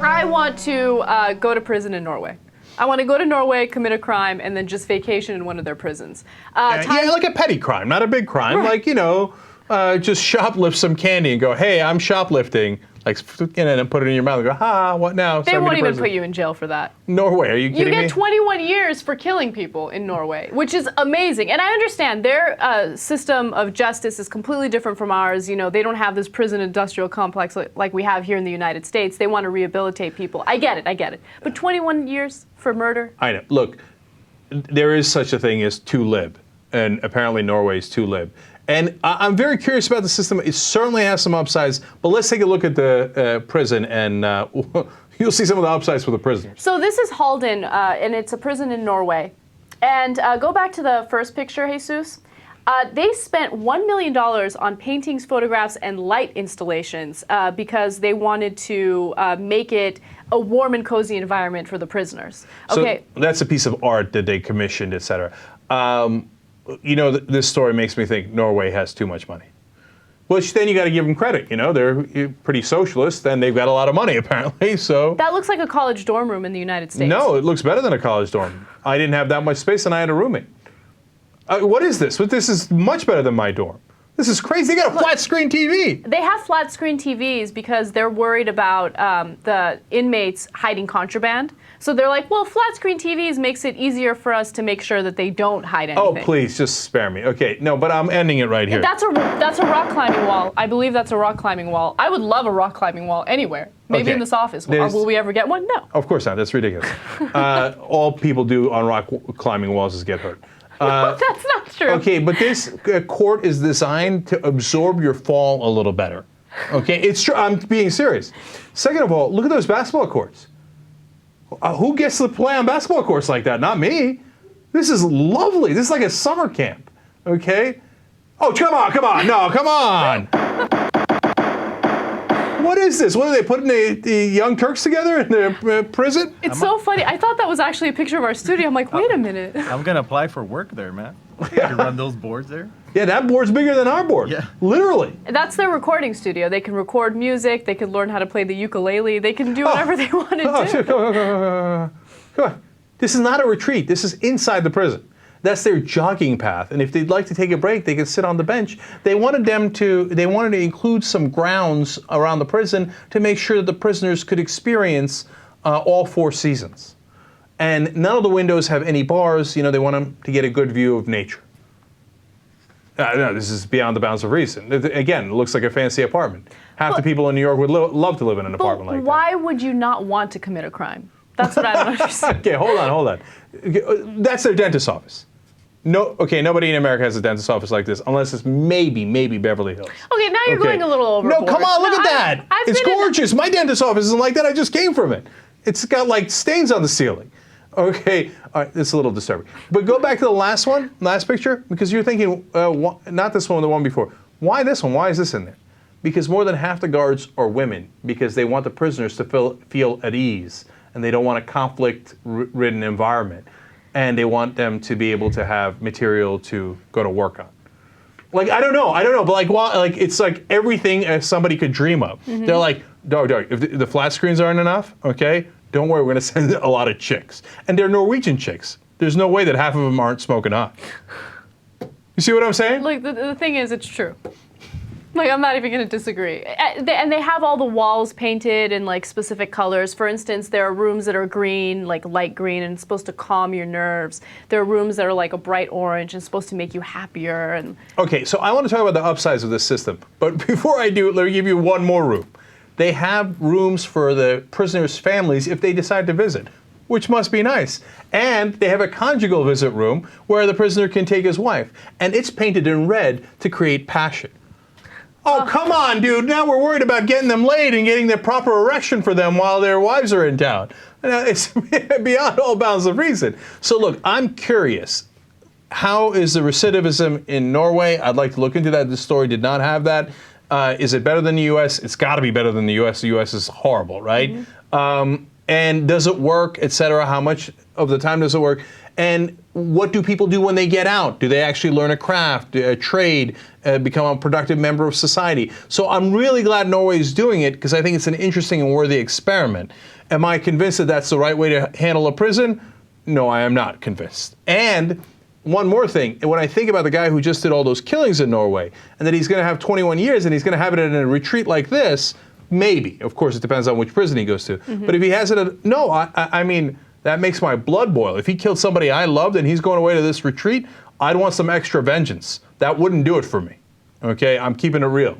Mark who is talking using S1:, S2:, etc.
S1: I want to go to prison in Norway. I want to go to Norway, commit a crime, and then just vacation in one of their prisons.
S2: Yeah, like a petty crime, not a big crime. Right. Like, you know, just shoplift some candy and go, hey, I'm shoplifting. Like, and put it in your mouth and go, ha, what now?
S1: They won't even put you in jail for that.
S2: Norway, are you kidding me?
S1: You get 21 years for killing people in Norway, which is amazing. And I understand their system of justice is completely different from ours. You know, they don't have this prison industrial complex like we have here in the United States. They want to rehabilitate people. I get it. But 21 years for murder?
S2: I know. Look, there is such a thing as too lib, and apparently Norway is too lib. And I'm very curious about the system. It certainly has some upsides, but let's take a look at the prison, and you'll see some of the upsides for the prisoners.
S1: So this is Halden, and it's a prison in Norway. And go back to the first picture, Jesus. They spent $1 million on paintings, photographs, and light installations because they wanted to make it a warm and cozy environment for the prisoners. Okay.
S2: So that's a piece of art that they commissioned, et cetera. You know, this story makes me think Norway has too much money. Which then you got to give them credit. You know, they're pretty socialist, and they've got a lot of money apparently. So
S1: that looks like a college dorm room in the United States.
S2: No, it looks better than a college dorm. I didn't have that much space, and I had a roommate. What is this? This is much better than my dorm. This is crazy. They got a flat screen TV.
S1: They have flat screen TVs because they're worried about the inmates hiding contraband. So they're like, well, flat screen TVs makes it easier for us to make sure that they don't hide anything.
S2: Oh, please, just spare me. Okay, no, but I'm ending it right here.
S1: That's a rock climbing wall. I believe that's a rock climbing wall. I would love a rock climbing wall anywhere. Maybe in this office. Will we ever get one? No.
S2: Of course not. That's ridiculous. All people do on rock climbing walls is get hurt.
S1: No, that's not true.
S2: Okay, but this court is designed to absorb your fall a little better. Okay, it's true. I'm being serious. Second of all, look at those basketball courts. Who gets to play on basketball courts like that? Not me. This is lovely. This is like a summer camp. Okay? Oh, come on. No, come on. What is this? What are they putting the young Turks together in the prison?
S1: It's so funny. I thought that was actually a picture of our studio. I'm like, wait a minute.
S3: I'm going to apply for work there, man. You run those boards there?
S2: Yeah, that board's bigger than our board.
S3: Yeah.
S2: Literally.
S1: That's their recording studio. They can record music. They can learn how to play the ukulele. They can do whatever they want to do.
S2: Come on. This is not a retreat. This is inside the prison. That's their jogging path. And if they'd like to take a break, they can sit on the bench. They wanted to include some grounds around the prison to make sure that the prisoners could experience all 4 seasons. And none of the windows have any bars. You know, they want them to get a good view of nature. No, this is beyond the bounds of reason. Again, it looks like a fancy apartment. Half the people in New York would love to live in an apartment like that.
S1: Why would you not want to commit a crime? That's what I don't understand.
S2: Okay, hold on. That's their dentist's office. No, okay, nobody in America has a dentist's office like this, unless it's maybe Beverly Hills.
S1: Okay, now you're going a little overboard.
S2: No, come on, look at that. It's gorgeous. My dentist's office isn't like that. I just came from it. It's got like stains on the ceiling. Okay, all right, it's a little disturbing. But go back to the last picture, because you're thinking, not this one, the one before. Why this one? Why is this in there? Because more than half the guards are women, because they want the prisoners to feel at ease, and they don't want a conflict-ridden environment, and they want them to be able to have material to go to work on. Like, I don't know, but like it's like everything somebody could dream of. Mm-hmm. They're like, Dog, if the flat screens aren't enough, okay, don't worry, we're going to send a lot of chicks. And they're Norwegian chicks. There's no way that half of them aren't smoking hot. You see what I'm saying?
S1: Like, the thing is, it's true. Like, I'm not even going to disagree. And they have all the walls painted in, like, specific colors. For instance, there are rooms that are green, like light green, and it's supposed to calm your nerves. There are rooms that are, like, a bright orange and supposed to make you happier. And
S2: okay, so I want to talk about the upsides of this system. But before I do, let me give you one more room. They have rooms for the prisoners' families if they decide to visit, which must be nice. And they have a conjugal visit room where the prisoner can take his wife. And it's painted in red to create passion. Oh, come on, dude. Now we're worried about getting them laid and getting the proper erection for them while their wives are in town. It's beyond all bounds of reason. So look, I'm curious. How is the recidivism in Norway? I'd like to look into that. This story did not have that. Is it better than the U.S.? It's got to be better than the U.S. The U.S. is horrible, right? Mm-hmm. And does it work, et cetera? How much of the time does it work? And what do people do when they get out? Do they actually learn a craft, trade, become a productive member of society? So I'm really glad Norway is doing it because I think it's an interesting and worthy experiment. Am I convinced that that's the right way to handle a prison? No, I am not convinced. And one more thing, when I think about the guy who just did all those killings in Norway, and that he's going to have 21 years and he's going to have it in a retreat like this, maybe. Of course, it depends on which prison he goes to. But if he has it, no, I mean, that makes my blood boil. If he killed somebody I loved and he's going away to this retreat, I'd want some extra vengeance. That wouldn't do it for me. Okay, I'm keeping it real.